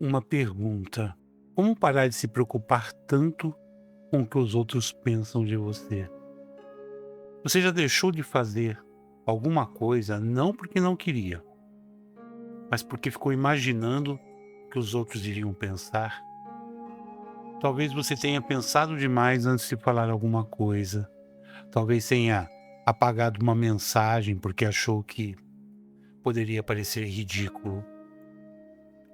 Uma pergunta: como parar de se preocupar tanto com o que os outros pensam de você? Você já deixou de fazer alguma coisa não porque não queria, mas porque ficou imaginando o que os outros iriam pensar? Talvez você tenha pensado demais antes de falar alguma coisa. Talvez tenha apagado uma mensagem porque achou que poderia parecer ridículo.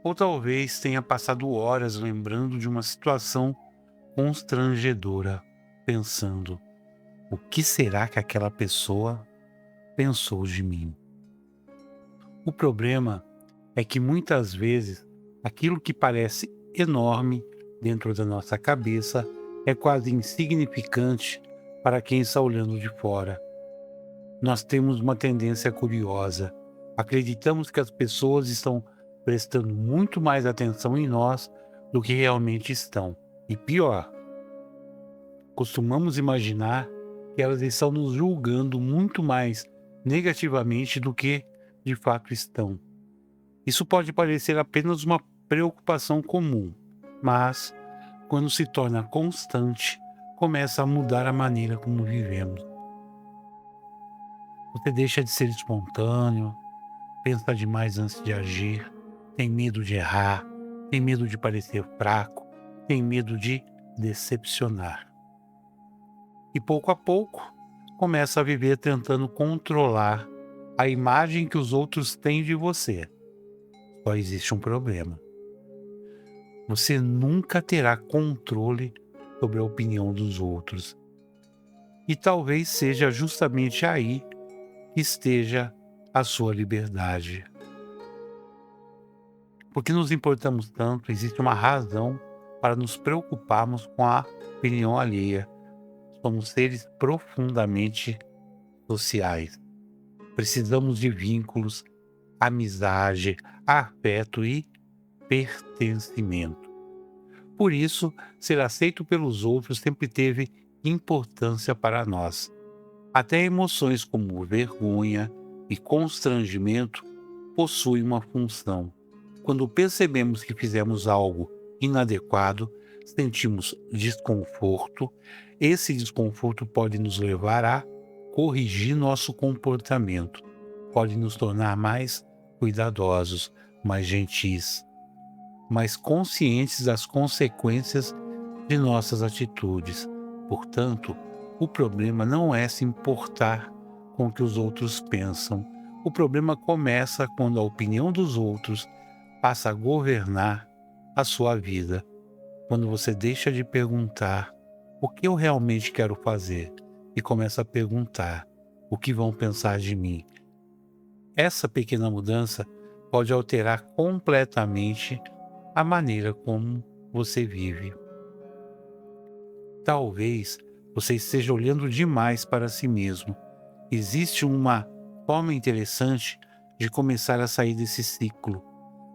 Ou talvez tenha passado horas lembrando de uma situação constrangedora, pensando: o que será que aquela pessoa pensou de mim? O problema é que muitas vezes aquilo que parece enorme dentro da nossa cabeça é quase insignificante para quem está olhando de fora. Nós temos uma tendência curiosa. Acreditamos que as pessoas estão prestando muito mais atenção em nós do que realmente estão. E pior, costumamos imaginar que elas estão nos julgando muito mais negativamente do que de fato estão. Isso pode parecer apenas uma preocupação comum, mas, quando se torna constante, começa a mudar a maneira como vivemos. Você deixa de ser espontâneo, pensa demais antes de agir, tem medo de errar, tem medo de parecer fraco, tem medo de decepcionar. E pouco a pouco, começa a viver tentando controlar a imagem que os outros têm de você. Só existe um problema: você nunca terá controle sobre a opinião dos outros. E talvez seja justamente aí que esteja a sua liberdade. Porque nos importamos tanto, existe uma razão para nos preocuparmos com a opinião alheia. Somos seres profundamente sociais. Precisamos de vínculos, amizade, afeto e pertencimento. Por isso, ser aceito pelos outros sempre teve importância para nós. Até emoções como vergonha e constrangimento possuem uma função. Quando percebemos que fizemos algo inadequado, sentimos desconforto. Esse desconforto pode nos levar a corrigir nosso comportamento, pode nos tornar mais cuidadosos, mais gentis, mais conscientes das consequências de nossas atitudes. Portanto, o problema não é se importar com o que os outros pensam. O problema começa quando a opinião dos outros passa a governar a sua vida. Quando você deixa de perguntar o que eu realmente quero fazer e começa a perguntar o que vão pensar de mim. Essa pequena mudança pode alterar completamente a maneira como você vive. Talvez você esteja olhando demais para si mesmo. Existe uma forma interessante de começar a sair desse ciclo.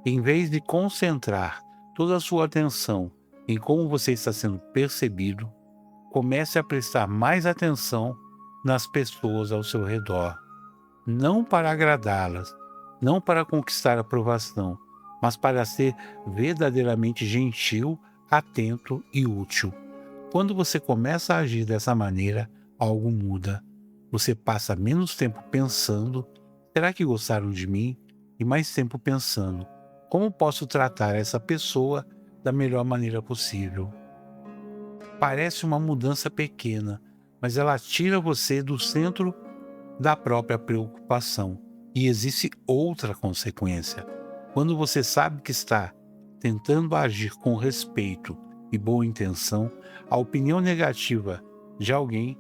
Em vez de concentrar toda a sua atenção em como você está sendo percebido, comece a prestar mais atenção nas pessoas ao seu redor. Não para agradá-las, não para conquistar aprovação, mas para ser verdadeiramente gentil, atento e útil. Quando você começa a agir dessa maneira, algo muda. Você passa menos tempo pensando: será que gostaram de mim? E mais tempo pensando: como posso tratar essa pessoa da melhor maneira possível? Parece uma mudança pequena, mas ela tira você do centro da própria preocupação. E existe outra consequência. Quando você sabe que está tentando agir com respeito e boa intenção, a opinião negativa de alguém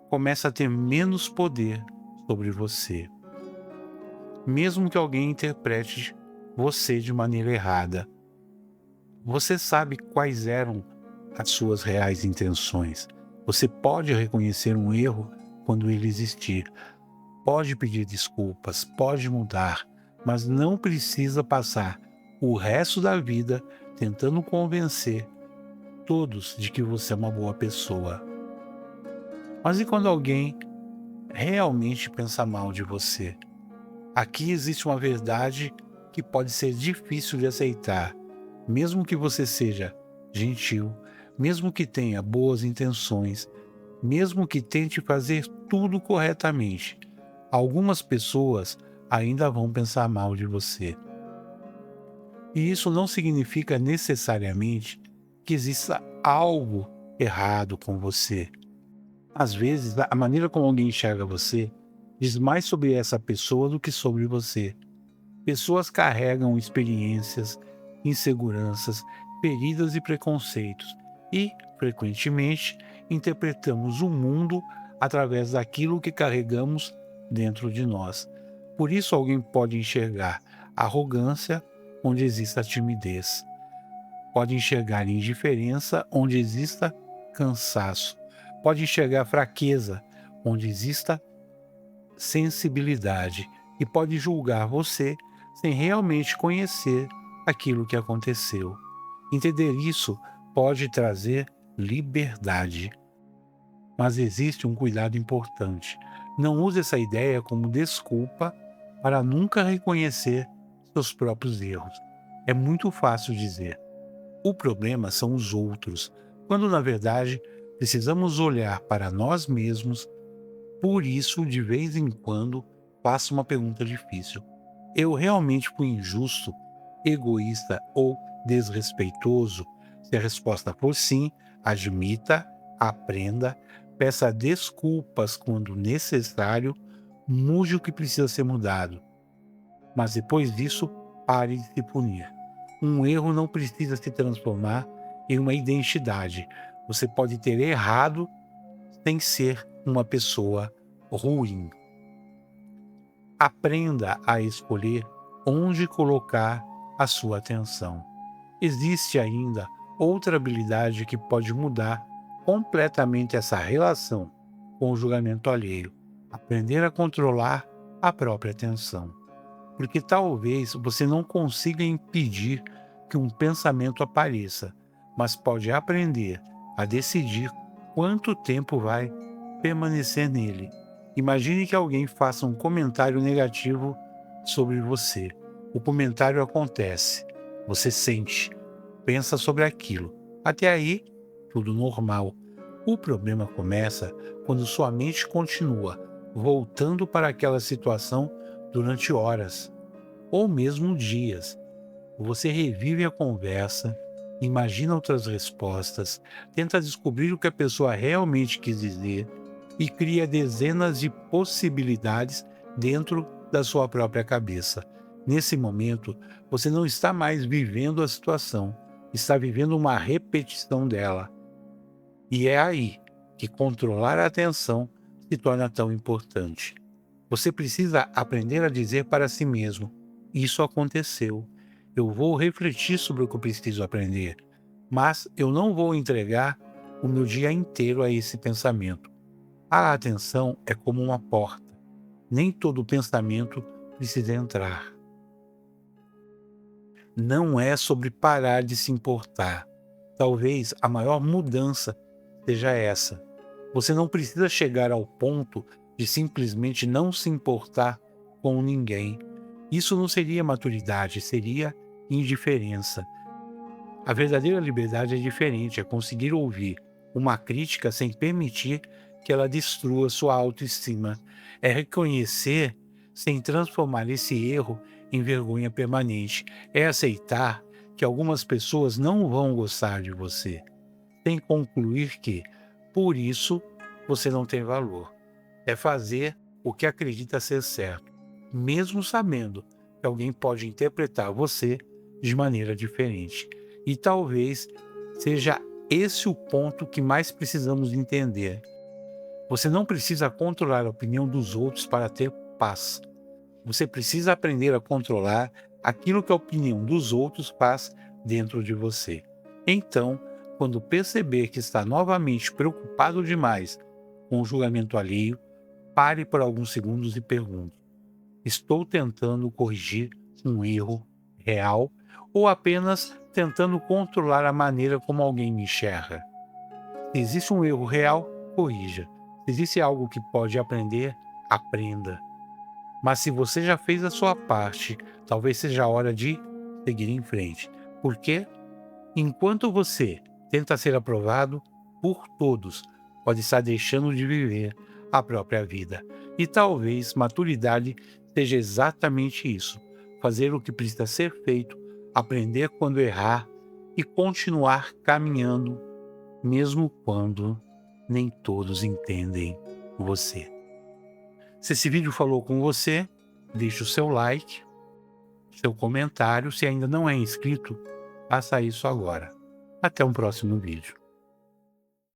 começa a ter menos poder sobre você. Mesmo que alguém interprete você de maneira errada, você sabe quais eram as suas reais intenções. Você pode reconhecer um erro quando ele existir. Pode pedir desculpas, pode mudar, mas não precisa passar o resto da vida tentando convencer todos de que você é uma boa pessoa. Mas e quando alguém realmente pensa mal de você? Aqui existe uma verdade que pode ser difícil de aceitar. Mesmo que você seja gentil, mesmo que tenha boas intenções, mesmo que tente fazer tudo corretamente, algumas pessoas ainda vão pensar mal de você. E isso não significa necessariamente que exista algo errado com você. Às vezes, a maneira como alguém enxerga você diz mais sobre essa pessoa do que sobre você. Pessoas carregam experiências, inseguranças, feridas e preconceitos, e, frequentemente, interpretamos o mundo através daquilo que carregamos dentro de nós. Por isso, alguém pode enxergar arrogância onde exista timidez, pode enxergar indiferença onde exista cansaço, pode enxergar fraqueza onde exista sensibilidade e pode julgar você sem realmente conhecer aquilo que aconteceu. Entender isso pode trazer liberdade, mas existe um cuidado importante. Não use essa ideia como desculpa para nunca reconhecer seus próprios erros. É muito fácil dizer: o problema são os outros, quando na verdade precisamos olhar para nós mesmos. Por isso, de vez em quando, faço uma pergunta difícil: eu realmente fui injusto, egoísta ou desrespeitoso? Se a resposta for sim, admita, aprenda, peça desculpas quando necessário, mude o que precisa ser mudado. Mas depois disso, pare de se punir. Um erro não precisa se transformar em uma identidade. Você pode ter errado sem ser uma pessoa ruim. Aprenda a escolher onde colocar a sua atenção. Existe ainda outra habilidade que pode mudar completamente essa relação com o julgamento alheio: aprender a controlar a própria atenção. Porque talvez você não consiga impedir que um pensamento apareça, mas pode aprender a decidir quanto tempo vai permanecer nele. Imagine que alguém faça um comentário negativo sobre você. O comentário acontece, você sente, pensa sobre aquilo. Até aí, tudo normal. O problema começa quando sua mente continua voltando para aquela situação durante horas, ou mesmo dias. Você revive a conversa, imagina outras respostas, tenta descobrir o que a pessoa realmente quis dizer e cria dezenas de possibilidades dentro da sua própria cabeça. Nesse momento, você não está mais vivendo a situação, está vivendo uma repetição dela. E é aí que controlar a atenção se torna tão importante. Você precisa aprender a dizer para si mesmo: isso aconteceu. Eu vou refletir sobre o que eu preciso aprender, mas eu não vou entregar o meu dia inteiro a esse pensamento. A atenção é como uma porta. Nem todo pensamento precisa entrar. Não é sobre parar de se importar. Talvez a maior mudança seja essa. Você não precisa chegar ao ponto de simplesmente não se importar com ninguém. Isso não seria maturidade, seria indiferença. A verdadeira liberdade é diferente, é conseguir ouvir uma crítica sem permitir que ela destrua sua autoestima. É reconhecer sem transformar esse erro em vergonha permanente. É aceitar que algumas pessoas não vão gostar de você, sem concluir que, por isso, você não tem valor. É fazer o que acredita ser certo, mesmo sabendo que alguém pode interpretar você de maneira diferente. E talvez seja esse o ponto que mais precisamos entender. Você não precisa controlar a opinião dos outros para ter paz. Você precisa aprender a controlar aquilo que a opinião dos outros faz dentro de você. Então, quando perceber que está novamente preocupado demais com o julgamento alheio, pare por alguns segundos e pergunte: estou tentando corrigir um erro real ou apenas tentando controlar a maneira como alguém me enxerga? Se existe um erro real, corrija. Se existe algo que pode aprender, aprenda. Mas se você já fez a sua parte, talvez seja a hora de seguir em frente. Porque, enquanto você tenta ser aprovado por todos, pode estar deixando de viver a própria vida. E talvez maturidade seja exatamente isso: fazer o que precisa ser feito, aprender quando errar e continuar caminhando, mesmo quando nem todos entendem você. Se esse vídeo falou com você, deixe o seu like, seu comentário. Se ainda não é inscrito, faça isso agora. Até um próximo vídeo.